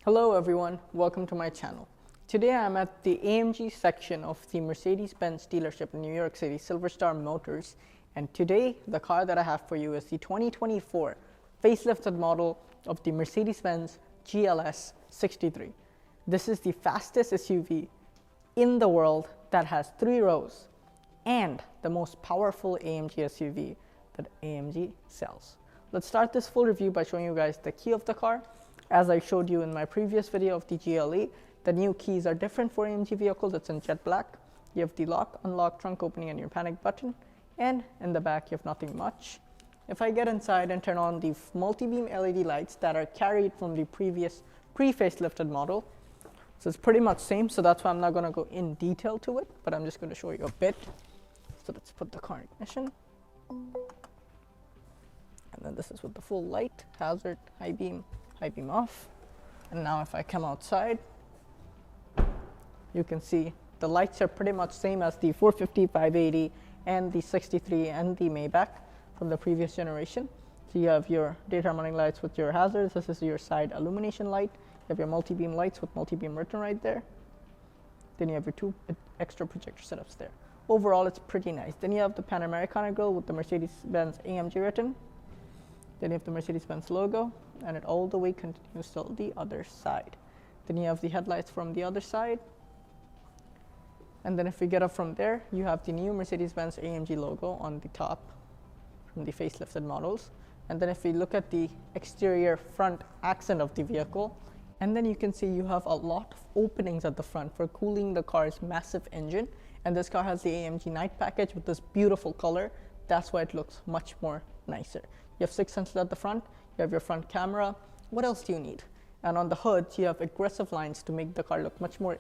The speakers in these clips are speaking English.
Hello everyone, welcome to my channel. Today I'm at the AMG section of the Mercedes-Benz dealership in New York City, Silver Star Motors. And today the car that I have for you is the 2024 facelifted model of the Mercedes-Benz GLS 63. This is the fastest SUV in the world that has 3 rows and the most powerful AMG SUV that AMG sells. Let's start this full review by showing you guys the key of the car. As I showed you in my previous video of the GLE, the new keys are different for AMG vehicles. It's in jet black. You have the lock, unlock, trunk opening, and your panic button. And in the back, you have nothing much. If I get inside and turn on the multi-beam LED lights that are carried from the previous pre-facelifted model, so it's pretty much same, so that's why I'm not going to go in detail to it, but I'm just going to show you a bit. So let's put the car in ignition. And then this is with the full light, hazard, high beam off. And now if I come outside, you can see the lights are pretty much same as the 450, 580, and the 63 and the Maybach from the previous generation. So you have your daytime running lights with your hazards. This is your side illumination light. You have your multi-beam lights with multi-beam written right there. Then you have your 2 extra projector setups there. Overall, it's pretty nice. Then you have the Panamericana grille with the Mercedes-Benz AMG written. Then you have the Mercedes-Benz logo, and it all the way continues till the other side. Then you have the headlights from the other side. And then if we get up from there, you have the new Mercedes-Benz AMG logo on the top from the facelifted models. And then if we look at the exterior front accent of the vehicle, and then you can see you have a lot of openings at the front for cooling the car's massive engine. And this car has the AMG night package with this beautiful color. That's why it looks much more nicer. You have 6 sensors at the front, you have your front camera. What else do you need? And on the hood, you have aggressive lines to make the car look much more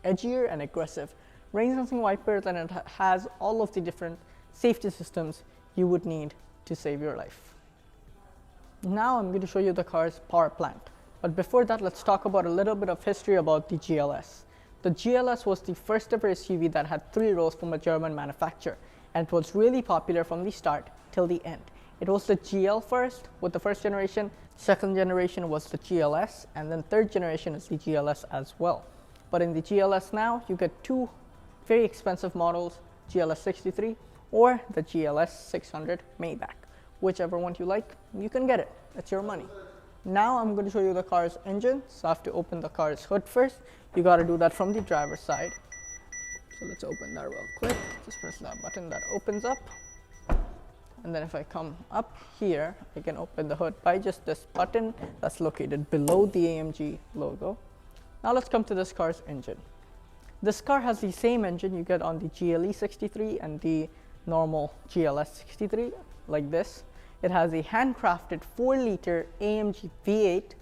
edgier and aggressive. Rain sensing wipers, and it has all of the different safety systems you would need to save your life. Now I'm going to show you the car's power plant. But before that, let's talk about a little bit of history about the GLS. The GLS was the first ever SUV that had 3 rows from a German manufacturer, and it was really popular from the start till the end. It was the GL first with the first generation, second generation was the GLS, and then third generation is the GLS as well. But in the GLS now, you get 2 very expensive models, GLS 63 or the GLS 600 Maybach. Whichever one you like, you can get it. It's your money. Now I'm going to show you the car's engine. So I have to open the car's hood first. You got to do that from the driver's side. So let's open that real quick. Just press that button, that opens up. And then if I come up here, I can open the hood by just this button that's located below the AMG logo. Now let's come to this car's engine. This car has the same engine you get on the GLE 63 and the normal GLS 63, like this. It has a handcrafted 4-liter AMG V8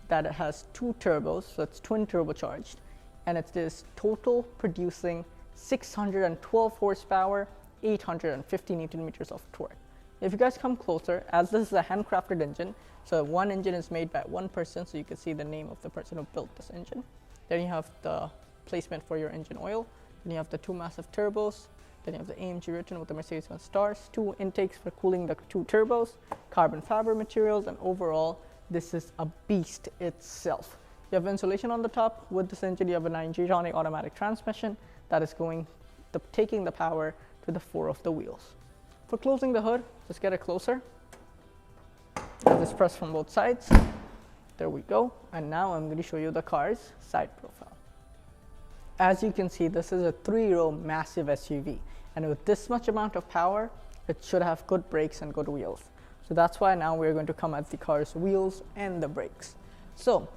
that has 2 turbos, so it's twin turbocharged. And it is total producing 612 horsepower, 850 Newton meters of torque. If you guys come closer, as this is a handcrafted engine, so one engine is made by one person, so you can see the name of the person who built this engine. Then you have the placement for your engine oil. Then you have the 2 massive turbos. Then you have the AMG written with the Mercedes-Benz stars, 2 intakes for cooling the 2 turbos, carbon fiber materials, and overall, this is a beast itself. You have insulation on the top. With this engine, you have a 9G automatic transmission that is taking the power to the 4 of the wheels. For closing the hood, just get it closer. Just press from both sides. There we go. And now I'm going to show you the car's side profile. As you can see, this is a 3-row massive SUV. And with this much amount of power, it should have good brakes and good wheels. So that's why now we're going to come at the car's wheels and the brakes. So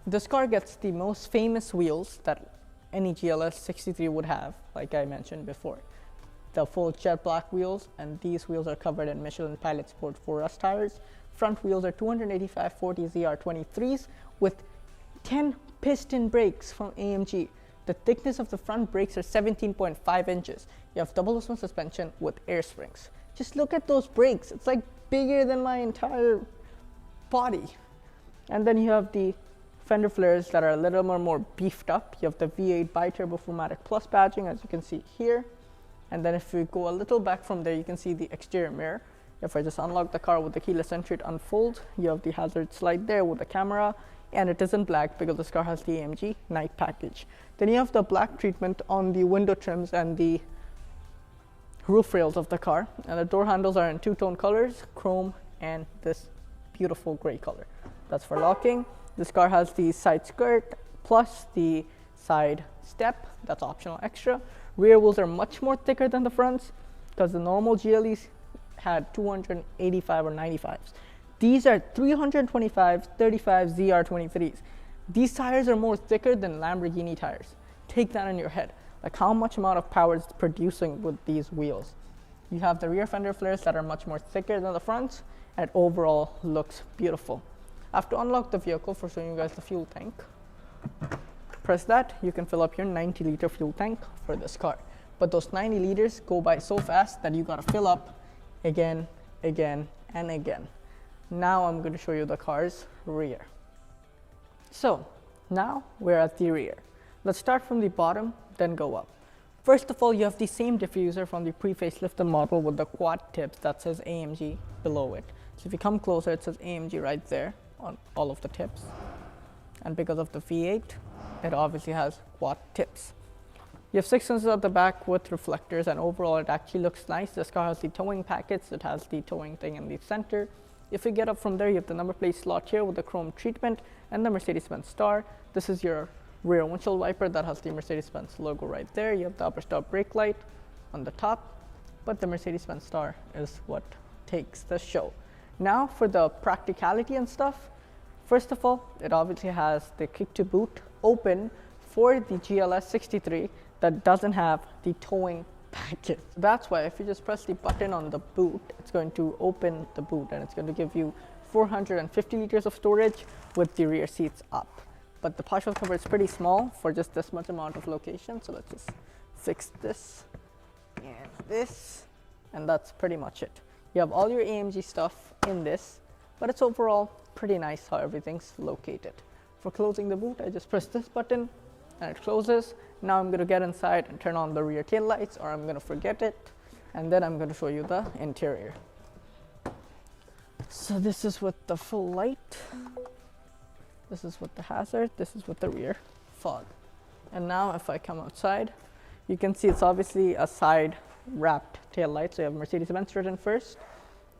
this car gets the most famous wheels that any GLS 63 would have, like I mentioned before. The full jet black wheels, and these wheels are covered in Michelin Pilot Sport 4S tires. Front wheels are 285/40 ZR23s with 10 piston brakes from AMG. The thickness of the front brakes are 17.5 inches. You have double Osman suspension with air springs. Just look at those brakes. It's like bigger than my entire body. And then you have the fender flares that are a little more beefed up. You have the V8 Biturbo 4MATIC Plus badging, as you can see here. And then if we go a little back from there, you can see the exterior mirror. If I just unlock the car with the keyless entry, it unfolds. You have the hazard slide there with the camera. and it is in black because this car has the AMG night package. Then you have the black treatment on the window trims and the roof rails of the car, and the door handles are in two-tone colors, chrome and this beautiful gray color. That's for locking. This car has the side skirt plus the side step. That's optional extra. Rear wheels are much more thicker than the fronts because the normal GLEs had 285 or 95s. These are 325 35 ZR23s. These tires are more thicker than Lamborghini tires. Take that in your head. Like how much amount of power it's producing with these wheels. You have the rear fender flares that are much more thicker than the fronts, and it overall looks beautiful. I have to unlock the vehicle for showing you guys the fuel tank. Press that, you can fill up your 90-liter fuel tank for this car. But those 90 liters go by so fast that you gotta fill up again, again, and again. Now I'm going to show you the car's rear. So now we're at the rear. Let's start from the bottom, then go up. First of all, you have the same diffuser from the pre-facelifted model with the quad tips that says AMG below it. So if you come closer, it says AMG right there on all of the tips. And because of the V8, it obviously has quad tips. You have 6 sensors at the back with reflectors, and overall it actually looks nice. This car has the towing packets, it has the towing thing in the center. If you get up from there, you have the number plate slot here with the chrome treatment and the Mercedes-Benz star. This is your rear windshield wiper that has the Mercedes-Benz logo right there. You have the upper stop brake light on the top, but the Mercedes-Benz star is what takes the show. Now for the practicality and stuff, first of all, it obviously has the kick to boot open for the GLS 63 that doesn't have the towing package. That's why if you just press the button on the boot, it's going to open the boot and it's going to give you 450 liters of storage with the rear seats up. But the partial cover is pretty small for just this much amount of location. So let's just fix this and this, and that's pretty much it. You have all your AMG stuff in this, but it's overall pretty nice how everything's located. For closing the boot, I just press this button and it closes. Now I'm going to get inside and turn on the rear tail lights, or I'm going to forget it, and then I'm going to show you the interior. So this is with the full light, this is with the hazard, this is with the rear fog. And now if I come outside, you can see it's obviously a side wrapped tail light. So you have Mercedes-Benz written first,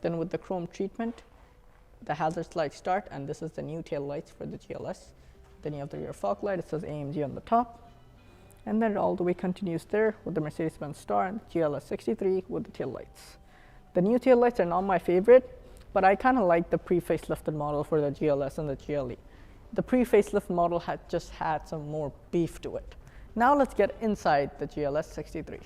then with the chrome treatment, the hazard light start, and this is the new tail lights for the GLS. Then you have the rear fog light, it says AMG on the top. And then it all the way continues there with the Mercedes-Benz star and GLS 63 with the tail lights. The new tail lights are not my favorite, but I kind of like the pre-facelifted model for the GLS and the GLE. The pre-facelift model had some more beef to it. Now let's get inside the GLS 63.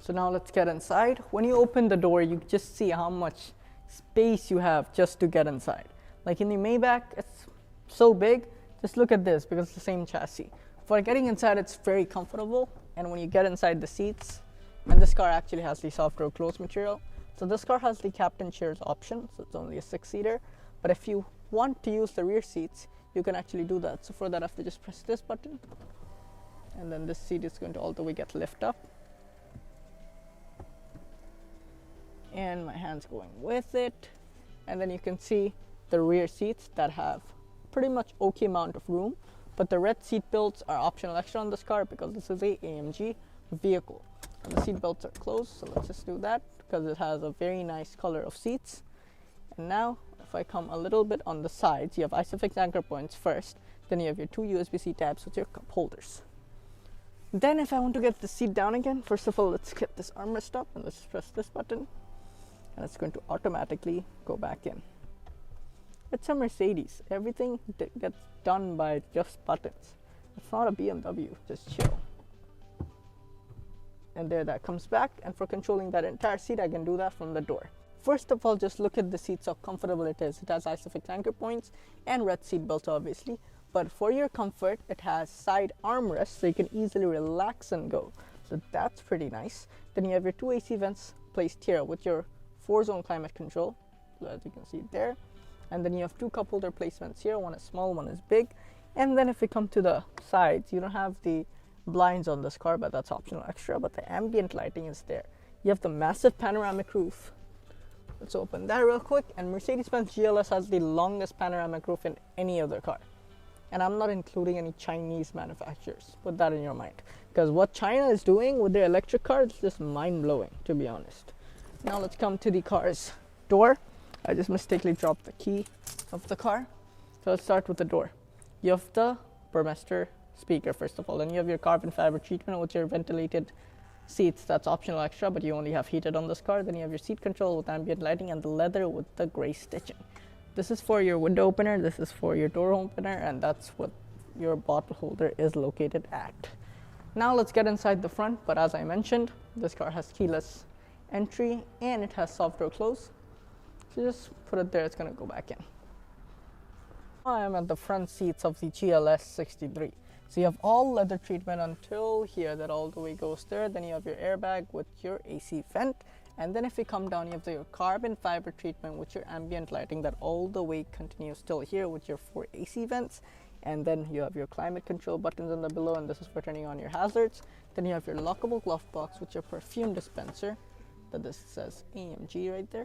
So now let's get inside. When you open the door, you just see how much space you have just to get inside. Like in the Maybach, it's so big. Just look at this because it's the same chassis. For getting inside, it's very comfortable, and when you get inside the seats, and this car actually has the soft door close material. So this car has the captain chairs option, so it's only a 6-seater. But if you want to use the rear seats, you can actually do that. So for that, I have to just press this button, and then this seat is going to all the way get lift up. And my hand's going with it. And then you can see the rear seats that have pretty much okay amount of room. But the red seat belts are optional extra on this car because this is a AMG vehicle. And the seat belts are closed, so let's just do that because it has a very nice color of seats. And now, if I come a little bit on the sides, you have ISOFIX anchor points first, then you have your 2 USB-C tabs with your cup holders. Then if I want to get the seat down again, first of all, let's get this armrest up and let's press this button, and it's going to automatically go back in. It's a Mercedes. Everything gets done by just buttons. It's not a BMW, just chill. And there that comes back, and for controlling that entire seat, I can do that from the door. First of all, just look at the seats, how comfortable it is. It has ISOFIX anchor points and red seat belts, obviously. But for your comfort, it has side armrests, so you can easily relax and go. So that's pretty nice. Then you have your 2 AC vents placed here with your 4-zone climate control, so as you can see there. And then you have 2 cup holder placements here, one is small, one is big. And then if we come to the sides, you don't have the blinds on this car, but that's optional extra, but the ambient lighting is there. You have the massive panoramic roof Let's open that real quick. And Mercedes-Benz GLS has the longest panoramic roof in any other car. And I'm not including any Chinese manufacturers. Put that in your mind. Because what China is doing with their electric cars is just mind-blowing, to be honest. Now let's come to the car's door. I just mistakenly dropped the key of the car. So let's start with the door. You have the Burmester speaker, first of all. Then you have your carbon fiber treatment with your ventilated seats. That's optional extra, but you only have heated on this car. Then you have your seat control with ambient lighting and the leather with the gray stitching. This is for your window opener, this is for your door opener, and that's what your bottle holder is located at. Now let's get inside the front, but as I mentioned, this car has keyless entry and it has soft door close. So just put it there, it's gonna go back in. I am at the front seats of the GLS 63. So you have all leather treatment until here, that all the way goes there. Then you have your airbag with your AC vent. And then if you come down, you have your carbon fiber treatment with your ambient lighting that all the way continues till here with your 4 AC vents. And then you have your climate control buttons in the below, and this is for turning on your hazards. Then you have your lockable glove box with your perfume dispenser. That this says AMG right there.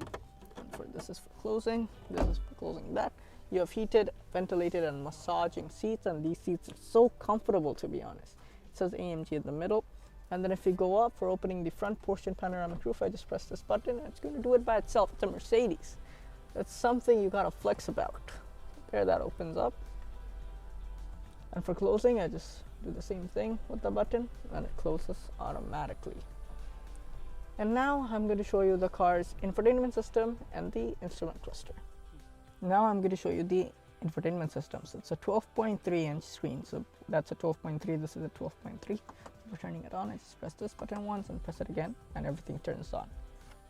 And for this is for closing, this is for closing that. You have heated, ventilated, and massaging seats, and these seats are so comfortable, to be honest. It says AMG in the middle. And then if you go up for opening the front portion panoramic roof, I just press this button and it's going to do it by itself. It's a Mercedes. That's something you gotta flex about. There, that opens up. And for closing, I just do the same thing with the button and it closes automatically. And now I'm going to show you the car's infotainment system and the instrument cluster. Now I'm going to show you the infotainment system. So it's a 12.3 inch screen. So that's a 12.3, this is a 12.3. For turning it on, I just press this button once and press it again and everything turns on.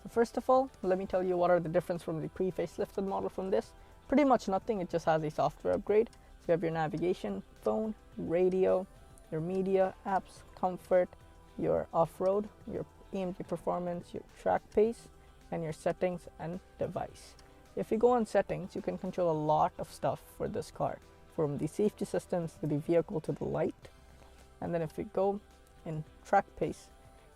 So first of all, let me tell you what are the difference from the pre-facelifted model from this. Pretty much nothing, it just has a software upgrade. So you have your navigation, phone, radio, your media, apps, comfort, your off-road, your AMG performance, your track pace, and your settings and device. If you go on settings, you can control a lot of stuff for this car, from the safety systems to the vehicle to the light. And then if we go in track pace,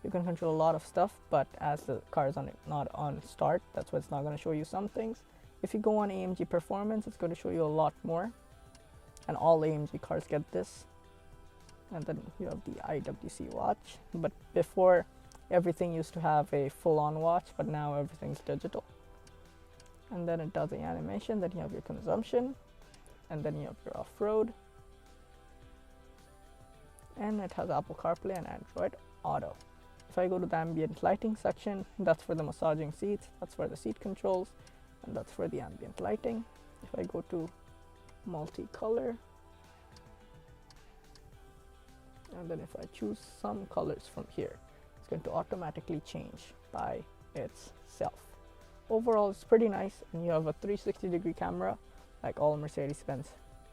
you can control a lot of stuff, but as the car is not on start, that's why it's not going to show you some things. If you go on AMG performance, it's going to show you a lot more, and all AMG cars get this. And then you have the IWC watch, but before everything used to have a full-on watch, but now everything's digital. And then it does the animation, then you have your consumption, and then you have your off-road, and it has Apple CarPlay and Android Auto. If I go to the ambient lighting section, that's for the massaging seats, that's for the seat controls, and that's for the ambient lighting. If I go to multicolor, and then if I choose some colors from here, it's going to automatically change by itself. Overall, it's pretty nice, and you have a 360-degree camera like all Mercedes-Benz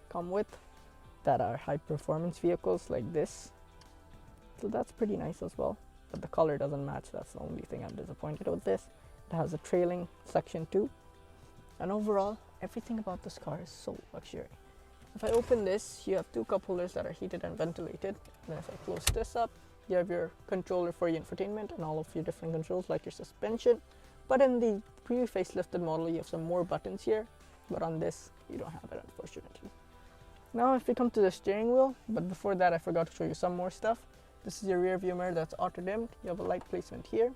come with that are high performance vehicles like this. So that's pretty nice as well, but the color doesn't match. That's the only thing I'm disappointed with this. It has a trailing section too, and overall everything about this car is so luxury. If I open this, you have 2 cup holders that are heated and ventilated. And then if I close this up, you have your controller for your infotainment and all of your different controls like your suspension. But in the pre-facelifted model, you have some more buttons here, but on this you don't have it, unfortunately. Now if we come to the steering wheel, but before that I forgot to show you some more stuff. This is your rear view mirror that's auto dimmed. You have a light placement here,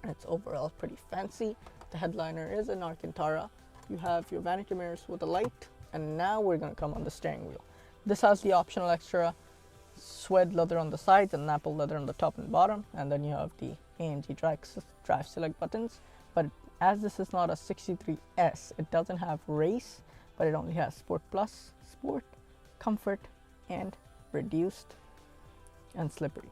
and it's overall pretty fancy. The headliner is an Alcantara. You have your vanity mirrors with a light, and now we're going to come on the steering wheel. This has the optional extra suede leather on the sides and Napple leather on the top and bottom, and then you have the AMG drive select buttons. But as this is not a 63S, it doesn't have race, but it only has Sport Plus, Sport, Comfort, and Reduced and Slippery.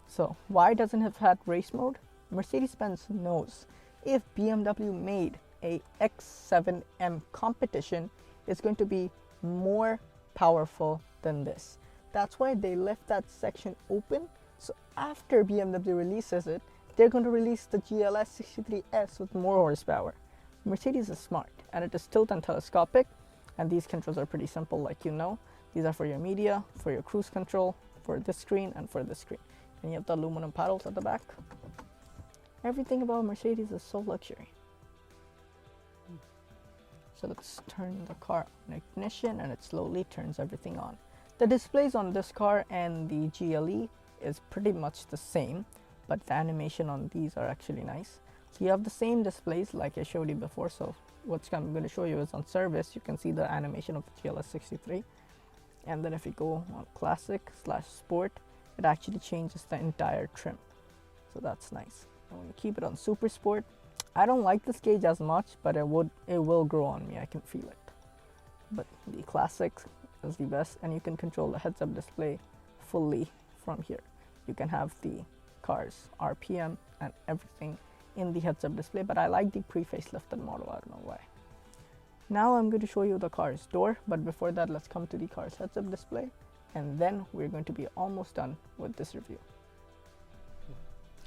So why doesn't it have had race mode? Mercedes-Benz knows if BMW made a X7M competition, it's going to be more powerful than this. That's why they left that section open. So after BMW releases it, they're going to release the GLS 63S with more horsepower. Mercedes is smart, and it is tilt and telescopic, and these controls are pretty simple, like you know. These are for your media, for your cruise control, for this screen, and for this screen. And you have the aluminum paddles at the back. Everything about Mercedes is so luxury. So let's turn the car on ignition and it slowly turns everything on. The displays on this car and the GLE is pretty much the same, but the animation on these are actually nice. So you have the same displays like I showed you before. So what I'm going to show you is on service, you can see the animation of the GLS 63. And then if you go on classic/sport, it actually changes the entire trim. So that's nice. I'm going to keep it on super sport. I don't like this gauge as much, but it will grow on me. I can feel it. But the classic is the best, and you can control the heads-up display fully from here. You can have the car's RPM and everything in the heads-up display, but I like the pre-facelifted model. I don't know why. Now I'm going to show you the car's door, but before that, let's come to the car's heads-up display, and then we're going to be almost done with this review.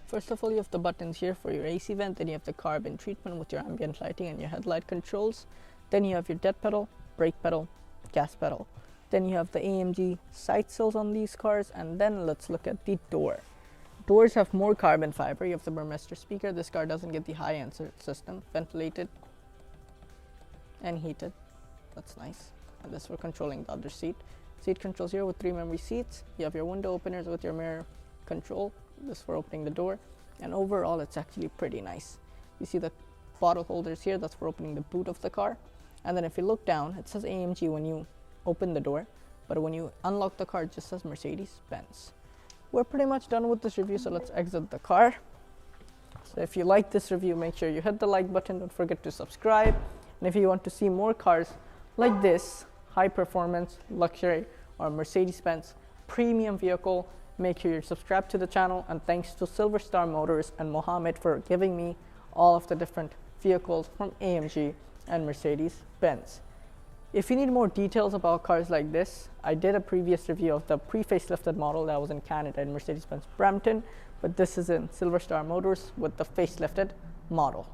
First of all, you have the buttons here for your AC vent, then you have the carbon treatment with your ambient lighting and your headlight controls. Then you have your dead pedal, brake pedal, gas pedal. Then you have the AMG side sills on these cars, and then let's look at the door. Doors have more carbon fiber. You have the Burmester speaker. This car doesn't get the high-end system, ventilated and heated. That's nice. And this for controlling the other seat. Seat controls here with 3 memory seats. You have your window openers with your mirror control. This for opening the door, and overall it's actually pretty nice. You see the bottle holders here, that's for opening the boot of the car. And then if you look down, it says AMG when you open the door, but when you unlock the car, it just says Mercedes-Benz. We're pretty much done with this review, so let's exit the car. So if you like this review, make sure you hit the like button. Don't forget to subscribe. And if you want to see more cars like this, high performance, luxury, or Mercedes-Benz premium vehicle, make sure you're subscribed to the channel. And thanks to Silver Star Motors and Mohammed for giving me all of the different vehicles from AMG and Mercedes-Benz. If you need more details about cars like this, I did a previous review of the pre-facelifted model that was in Canada in Mercedes-Benz Brampton, but this is in Silver Star Motors with the facelifted model.